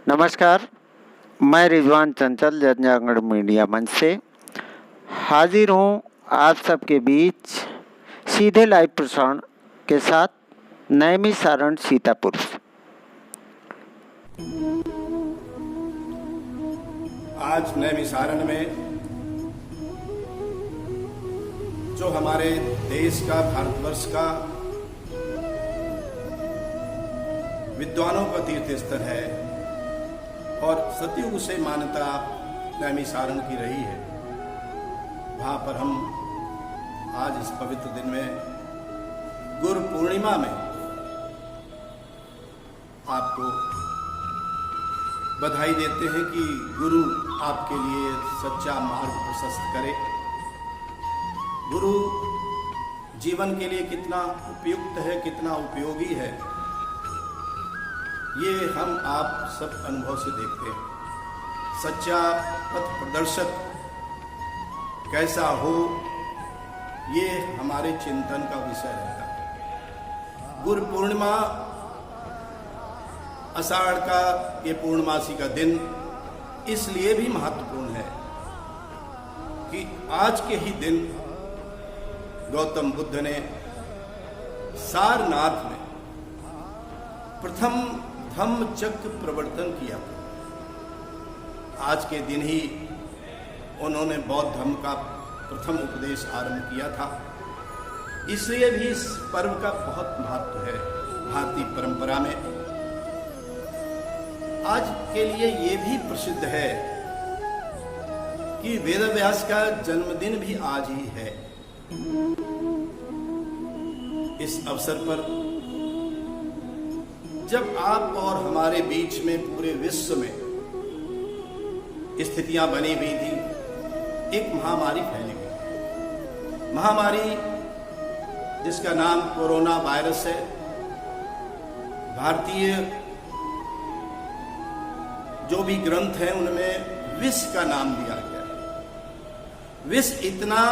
नमस्कार, मैं रिजवान चंचल जनजागरण मीडिया मंच से हाजिर हूँ आप सबके बीच सीधे लाइव प्रसारण के साथ नैमिषारण सीतापुर। आज नैमिषारण में जो हमारे देश का, भारतवर्ष का विद्वानों का तीर्थ स्थल है और सतयुग से मान्यता नैमिषारण की रही है, वहां पर हम आज इस पवित्र दिन में गुरु पूर्णिमा में आपको बधाई देते हैं कि गुरु आपके लिए सच्चा मार्ग प्रशस्त करे। गुरु जीवन के लिए कितना उपयुक्त है, कितना उपयोगी है, ये हम आप सब अनुभव से देखते हैं। सच्चा पथ प्रदर्शक कैसा हो, ये हमारे चिंतन का विषय रहता है। गुरु पूर्णिमा, आषाढ़ का ये पूर्णमासी का दिन इसलिए भी महत्वपूर्ण है कि आज के ही दिन गौतम बुद्ध ने सारनाथ में प्रथम धम्म चक्र प्रवर्तन किया। आज के दिन ही उन्होंने बौद्ध धर्म का प्रथम उपदेश आरंभ किया था। इसलिए भी इस पर्व का बहुत महत्व है भारतीय परंपरा में। आज के लिए ये भी प्रसिद्ध है कि वेदव्यास का जन्मदिन भी आज ही है। इस अवसर पर जब आप और हमारे बीच में पूरे विश्व में स्थितियां बनी हुई थी, एक महामारी फैली गई, महामारी जिसका नाम कोरोना वायरस है। भारतीय जो भी ग्रंथ हैं उनमें विष का नाम दिया गया है। विष इतना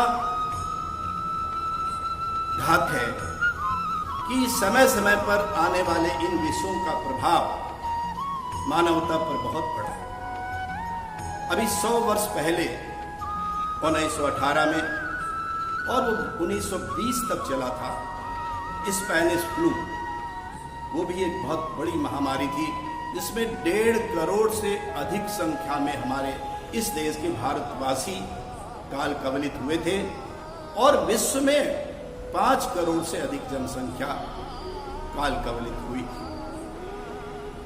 घात है कि समय समय पर आने वाले इन विषयों का प्रभाव मानवता पर बहुत पड़ा है। अभी 100 वर्ष पहले 1918 में और वो 1920 तक चला था स्पेनिश फ्लू। वो भी एक बहुत बड़ी महामारी थी जिसमें 1.5 करोड़ से अधिक संख्या में हमारे इस देश के भारतवासी काल कवलित हुए थे और विश्व में 5 करोड़ से अधिक जनसंख्या काल कवलित हुई थी।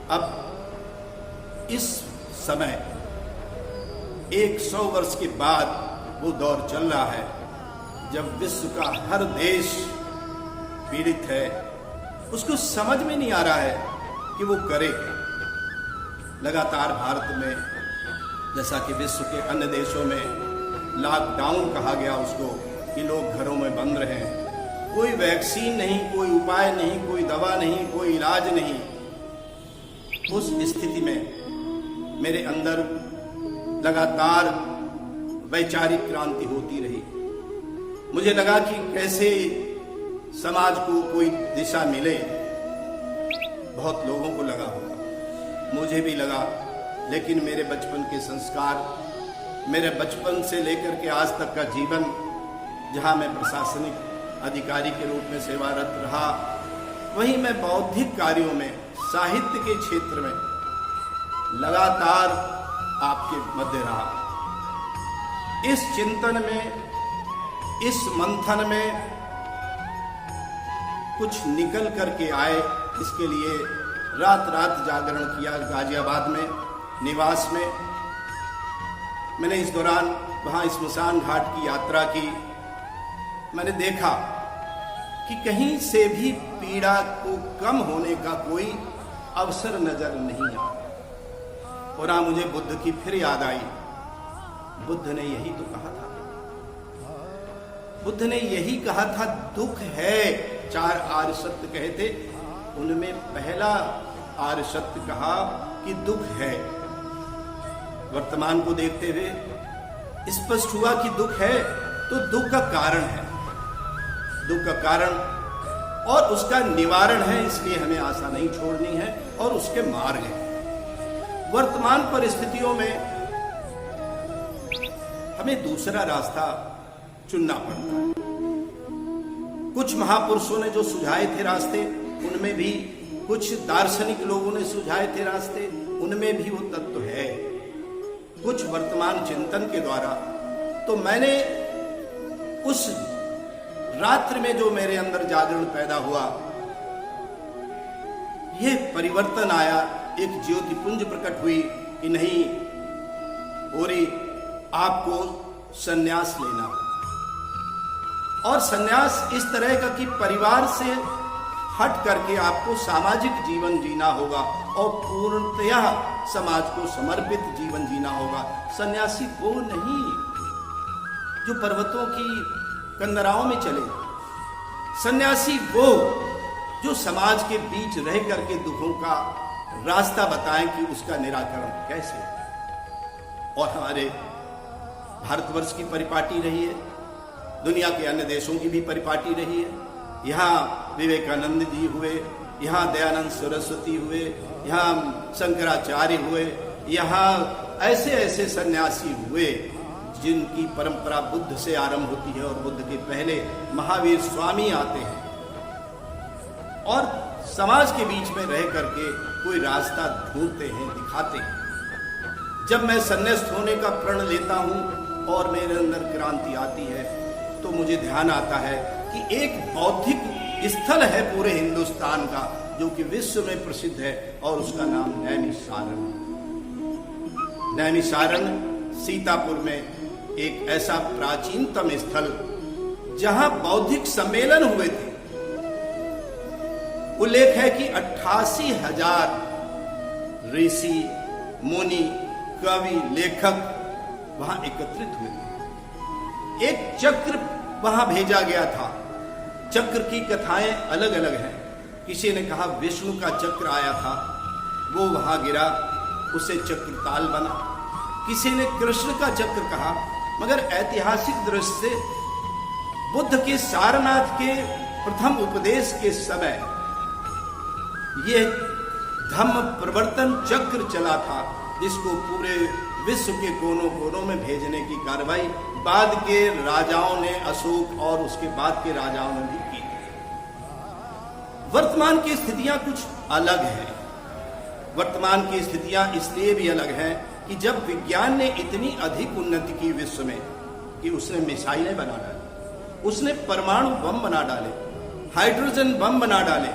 अब इस समय 100 वर्ष के बाद वो दौर चल रहा है जब विश्व का हर देश पीड़ित है। उसको समझ में नहीं आ रहा है कि वो करे क्या। लगातार भारत में, जैसा कि विश्व के अन्य देशों में लॉकडाउन कहा गया उसको, कि लोग घरों में बंद रहें, कोई वैक्सीन नहीं, कोई उपाय नहीं, कोई दवा नहीं, कोई इलाज नहीं। उस स्थिति में मेरे अंदर लगातार वैचारिक क्रांति होती रही। मुझे लगा कि कैसे समाज को कोई दिशा मिले। बहुत लोगों को लगा होगा, मुझे भी लगा, लेकिन मेरे बचपन के संस्कार, मेरे बचपन से लेकर के आज तक का जीवन, जहां मैं प्रशासनिक अधिकारी के रूप में सेवारत रहा, वहीं मैं बौद्धिक कार्यों में, साहित्य के क्षेत्र में लगातार आपके मध्य रहा। इस चिंतन में, इस मंथन में कुछ निकल करके आए, इसके लिए रात रात जागरण किया गाजियाबाद में निवास में। मैंने इस दौरान वहां स्मशान घाट की यात्रा की। मैंने देखा कि कहीं से भी पीड़ा को कम होने का कोई अवसर नजर नहीं आया। और मुझे बुद्ध की फिर याद आई। बुद्ध ने यही तो कहा था, बुद्ध ने यही कहा था, दुख है। 4 आर्य सत्य कहे थे, उनमें पहला आर्य सत्य कहा कि दुख है। वर्तमान को देखते हुए स्पष्ट हुआ कि दुख है तो दुख का कारण है, दुख का कारण और उसका निवारण है। इसलिए हमें आशा नहीं छोड़नी है और उसके मार्ग हैं। वर्तमान परिस्थितियों में हमें दूसरा रास्ता चुनना पड़ता है। कुछ महापुरुषों ने जो सुझाए थे रास्ते, उनमें भी कुछ दार्शनिक लोगों ने सुझाए थे रास्ते, उनमें भी वो तत्व है। कुछ वर्तमान चिंतन के द्वारा तो मैंने उस रात्रि में जो मेरे अंदर जागरण पैदा हुआ, ये परिवर्तन आया, एक ज्योति पुंज प्रकट हुई कि नहीं ओरी आपको सन्यास लेना होगा। और सन्यास इस तरह का कि परिवार से हट करके आपको सामाजिक जीवन जीना होगा और पूर्णतया समाज को समर्पित जीवन जीना होगा। सन्यासी वो नहीं जो पर्वतों की कंदराओं में चले, सन्यासी वो जो समाज के बीच रह करके दुखों का रास्ता बताएं कि उसका निराकरण कैसे। और हमारे भारतवर्ष की परिपाटी रही है, दुनिया के अन्य देशों की भी परिपाटी रही है। यहाँ विवेकानंद जी हुए, यहाँ दयानंद सरस्वती हुए, यहाँ शंकराचार्य हुए, यहाँ ऐसे ऐसे सन्यासी हुए जिनकी परंपरा बुद्ध से आरंभ होती है और बुद्ध के पहले महावीर स्वामी आते हैं और समाज के बीच में रह करके कोई रास्ता ढूंढते हैं, दिखाते हैं। जब मैं सन्यास्त होने का प्रण लेता हूं और मेरे अंदर क्रांति आती है तो मुझे ध्यान आता है कि एक बौद्धिक स्थल है पूरे हिंदुस्तान का जो कि विश्व में प्रसिद्ध है और उसका नाम नैमिषारण्य। नैमिषारण्य सीतापुर में एक ऐसा प्राचीनतम स्थल जहां बौद्धिक सम्मेलन हुए थे। उल्लेख है कि 88,000 ऋषि, मुनि, कवि, लेखक वहां एकत्रित हुए थे। एक चक्र वहां भेजा गया था। चक्र की कथाएं अलग अलग हैं। किसी ने कहा विष्णु का चक्र आया था, वो वहां गिरा, उसे चक्रताल बना। किसी ने कृष्ण का चक्र कहा, मगर ऐतिहासिक दृष्टि से बुद्ध के सारनाथ के प्रथम उपदेश के समय यह धम्म प्रवर्तन चक्र चला था, जिसको पूरे विश्व के कोनों कोनों में भेजने की कार्रवाई बाद के राजाओं ने, अशोक और उसके बाद के राजाओं ने भी की। वर्तमान की स्थितियां कुछ अलग हैं। वर्तमान की स्थितियां इसलिए भी अलग हैं कि जब विज्ञान ने इतनी अधिक उन्नति की विश्व में कि उसने मिसाइलें बना डाली, उसने परमाणु बम बना डाले, हाइड्रोजन बम बना डाले,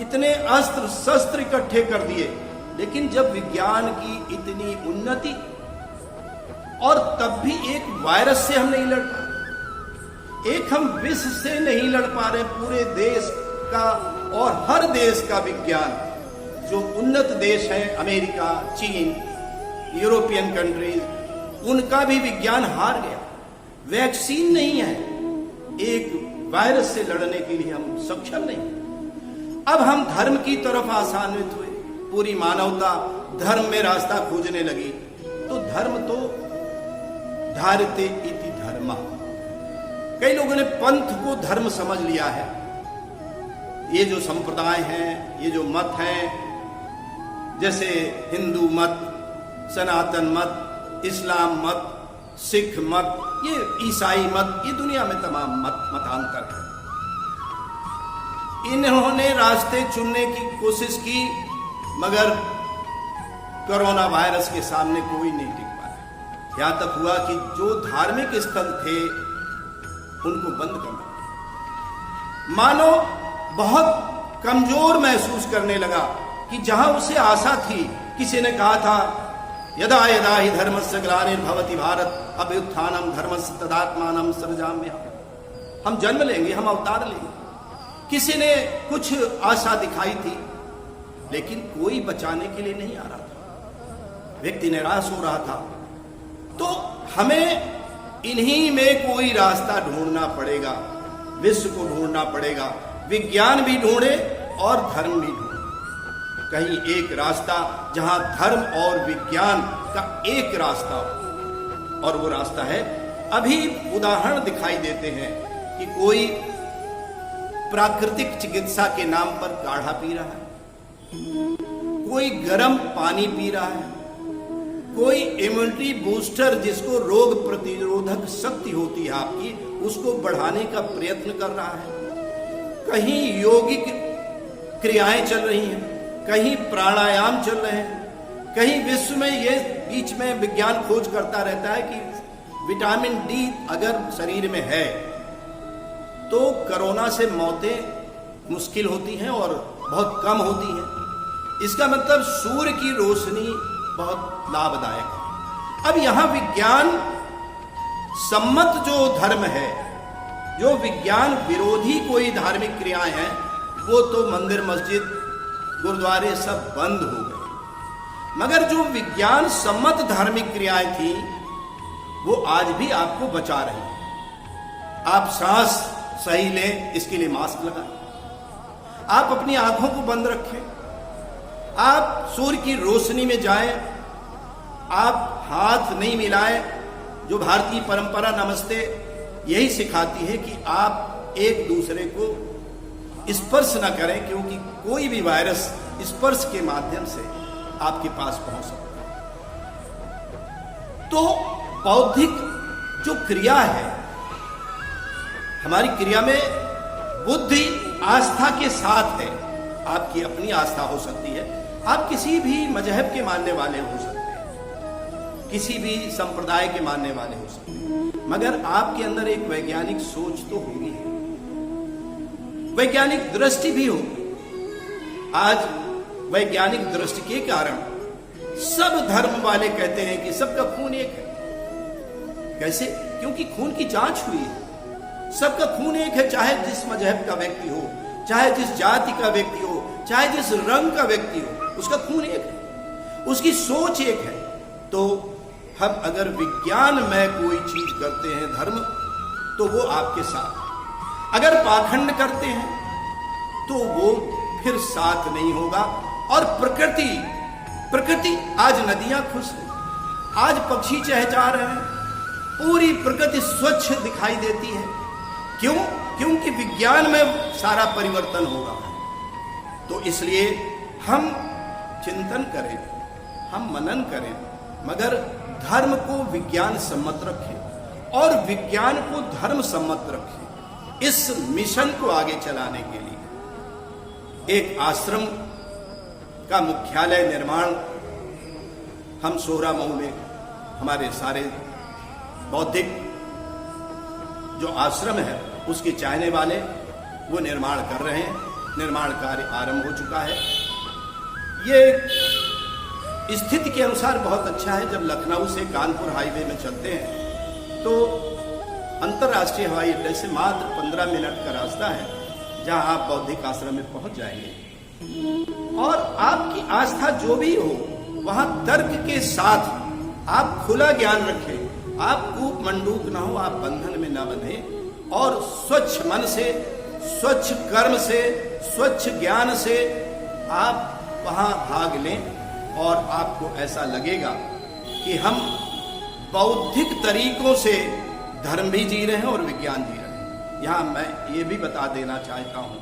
इतने अस्त्र शस्त्र इकट्ठे कर दिए। लेकिन जब विज्ञान की इतनी उन्नति और तब भी एक वायरस से हम नहीं लड़ पा रहे, एक हम विष से नहीं लड़ पा रहे। पूरे देश का और हर देश का विज्ञान, जो उन्नत देश हैं अमेरिका, चीन, यूरोपियन कंट्रीज, उनका भी विज्ञान हार गया। वैक्सीन नहीं है, एक वायरस से लड़ने के लिए हम सक्षम नहीं। अब हम धर्म की तरफ आसान्वित हुए, पूरी मानवता धर्म में रास्ता खोजने लगी। तो धर्म तो धारते इति धर्म, कई लोगों ने पंथ को धर्म समझ लिया है। ये जो संप्रदाय हैं, ये जो मत हैं, जैसे हिंदू मत, सनातन मत, इस्लाम मत, सिख मत, ये ईसाई मत, ये दुनिया में तमाम मतांतर है। इन्होंने रास्ते चुनने की कोशिश की, मगर कोरोना वायरस के सामने कोई नहीं टिक पाया। यहां तक हुआ कि जो धार्मिक स्थल थे उनको बंद करना, मानो बहुत कमजोर महसूस करने लगा कि जहां उसे आशा थी। किसी ने कहा था यदा यदा ही धर्मस्य ग्लानिर्भवति भारत अभ्युत्थानम धर्मस्य तदात्मानं सृजाम्यहम्। हम जन्म लेंगे, हम अवतार लेंगे। किसी ने कुछ आशा दिखाई थी, लेकिन कोई बचाने के लिए नहीं आ रहा था। व्यक्ति निराश हो रहा था। तो हमें इन्हीं में कोई रास्ता ढूंढना पड़ेगा, विश्व को ढूंढना पड़ेगा। विज्ञान भी ढूंढे और धर्म भी ढूंढे, कहीं एक रास्ता जहां धर्म और विज्ञान का एक रास्ता हो। और वो रास्ता है, अभी उदाहरण दिखाई देते हैं कि कोई प्राकृतिक चिकित्सा के नाम पर काढ़ा पी रहा है, कोई गर्म पानी पी रहा है, कोई इम्यूनिटी बूस्टर जिसको रोग प्रतिरोधक शक्ति होती है आपकी, उसको बढ़ाने का प्रयत्न कर रहा है। कहीं योगिक क्रियाएं चल रही हैं, कहीं प्राणायाम चल रहे हैं, कहीं विश्व में ये बीच में विज्ञान खोज करता रहता है कि विटामिन डी अगर शरीर में है तो कोरोना से मौतें मुश्किल होती हैं और बहुत कम होती हैं। इसका मतलब सूर्य की रोशनी बहुत लाभदायक है। अब यहां विज्ञान सम्मत जो धर्म है, जो विज्ञान विरोधी कोई धार्मिक क्रियाएं हैं, वो तो मंदिर मस्जिद गुरुद्वारे सब बंद हो गए। मगर जो विज्ञान सम्मत धार्मिक क्रियाएं थी वो आज भी आपको बचा रही है। आप सांस सही लें, इसके लिए मास्क लगाएं, आप अपनी आंखों को बंद रखें, आप सूर्य की रोशनी में जाएं, आप हाथ नहीं मिलाएं। जो भारतीय परंपरा नमस्ते यही सिखाती है कि आप एक दूसरे को स्पर्श न करें, क्योंककि कोई भी वायरस स्पर्श के माध्यम से आपके पास पहुंच सकता है। तो बौद्धिक जो क्रिया है, हमारी क्रिया में बुद्धि आस्था के साथ है। आपकी अपनी आस्था हो सकती है, आप किसी भी मजहब के मानने वाले हो सकते हैं, किसी भी संप्रदाय के मानने वाले हो सकते हैं, मगर आपके अंदर एक वैज्ञानिक सोच तो होगी, वैज्ञानिक दृष्टि भी होगी। आज वैज्ञानिक दृष्टि के कारण सब धर्म वाले कहते हैं कि सबका खून एक है। कैसे? क्योंकि खून की जांच हुई है, सबका खून एक है, चाहे जिस मजहब का व्यक्ति हो, चाहे जिस जाति का व्यक्ति हो, चाहे जिस रंग का व्यक्ति हो, उसका खून एक है, उसकी सोच एक है। तो हम अगर विज्ञान में कोई चीज करते हैं धर्म, तो वो आपके साथ, अगर पाखंड करते हैं तो वो फिर साथ नहीं होगा। और प्रकृति आज नदियां खुश हैं, आज पक्षी चहचहा रहे हैं, पूरी प्रकृति स्वच्छ दिखाई देती है। क्यों? क्योंकि विज्ञान में सारा परिवर्तन होगा। तो इसलिए हम चिंतन करें, हम मनन करें, मगर धर्म को विज्ञान सम्मत रखें और विज्ञान को धर्म सम्मत रखें। इस मिशन को आगे चलाने के लिए एक आश्रम का मुख्यालय निर्माण हम सोहरा मऊ में हमारे सारे बौद्धिक जो आश्रम है उसके चाहने वाले वो निर्माण कर रहे हैं। निर्माण कार्य आरंभ हो चुका है। ये स्थिति के अनुसार बहुत अच्छा है। जब लखनऊ से कानपुर हाईवे में चलते हैं तो अंतर्राष्ट्रीय हवाई अड्डे से मात्र 15 मिनट का रास्ता है, जहां आप बौद्धिक आश्रम में पहुंच जाएंगे। और आपकी आस्था जो भी हो, वहां तर्क के साथ आप खुला ज्ञान रखें, आप कूप मंडूक ना हो, आप बंधन में ना बंधे, और स्वच्छ मन से, स्वच्छ कर्म से, स्वच्छ ज्ञान से आप वहां भाग लें और आपको ऐसा लगेगा कि हम बौद्धिक तरीकों से धर्म भी जी रहे हैं और विज्ञान जी रहे हैं। यहां मैं ये भी बता देना चाहता हूं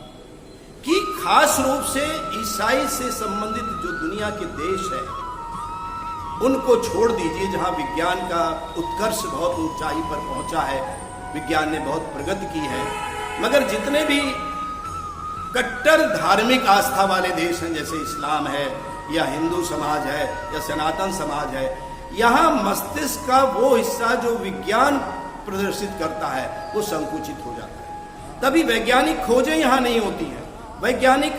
कि खास रूप से ईसाई से संबंधित जो दुनिया के देश है उनको छोड़ दीजिए, जहां विज्ञान का उत्कर्ष बहुत ऊंचाई पर पहुंचा है, विज्ञान ने बहुत प्रगति की है। मगर जितने भी कट्टर धार्मिक आस्था वाले देश हैं, जैसे इस्लाम है या हिंदू समाज है या सनातन समाज है, यहां मस्तिष्क का वो हिस्सा जो विज्ञान प्रदर्शित करता है वो संकुचित हो जाता है। तभी वैज्ञानिक खोजें यहां नहीं होती हैं, वैज्ञानिक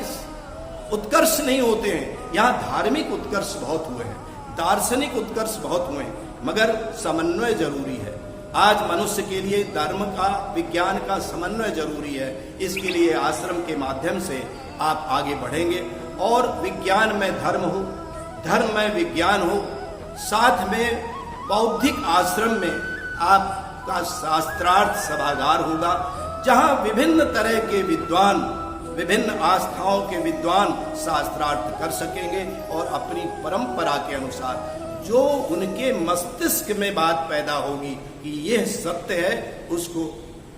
उत्कर्ष नहीं होते हैं। यहां धार्मिक उत्कर्ष बहुत हुए हैं, दार्शनिक उत्कर्ष बहुत हुए हैं, मगर समन्वय जरूरी है। आज मनुष्य के लिए धर्म का, विज्ञान का समन्वय जरूरी है। इसके लिए आश्रम के माध्यम से आप आगे बढ़ेंगे और विज्ञान में धर्म हो, धर्म में विज्ञान हो, साथ में बौद्धिक आश्रम में आपका शास्त्रार्थ सभागार होगा, जहां विभिन्न तरह के विद्वान, विभिन्न आस्थाओं के विद्वान शास्त्रार्थ कर सकेंगे और अपनी परंपरा के अनुसार जो उनके मस्तिष्क में बात पैदा होगी कि यह सत्य है, उसको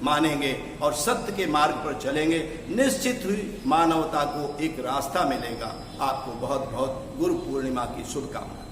मानेंगे और सत्य के मार्ग पर चलेंगे। निश्चित ही मानवता को एक रास्ता मिलेगा। आपको बहुत बहुत गुरु पूर्णिमा की शुभकामनाएं।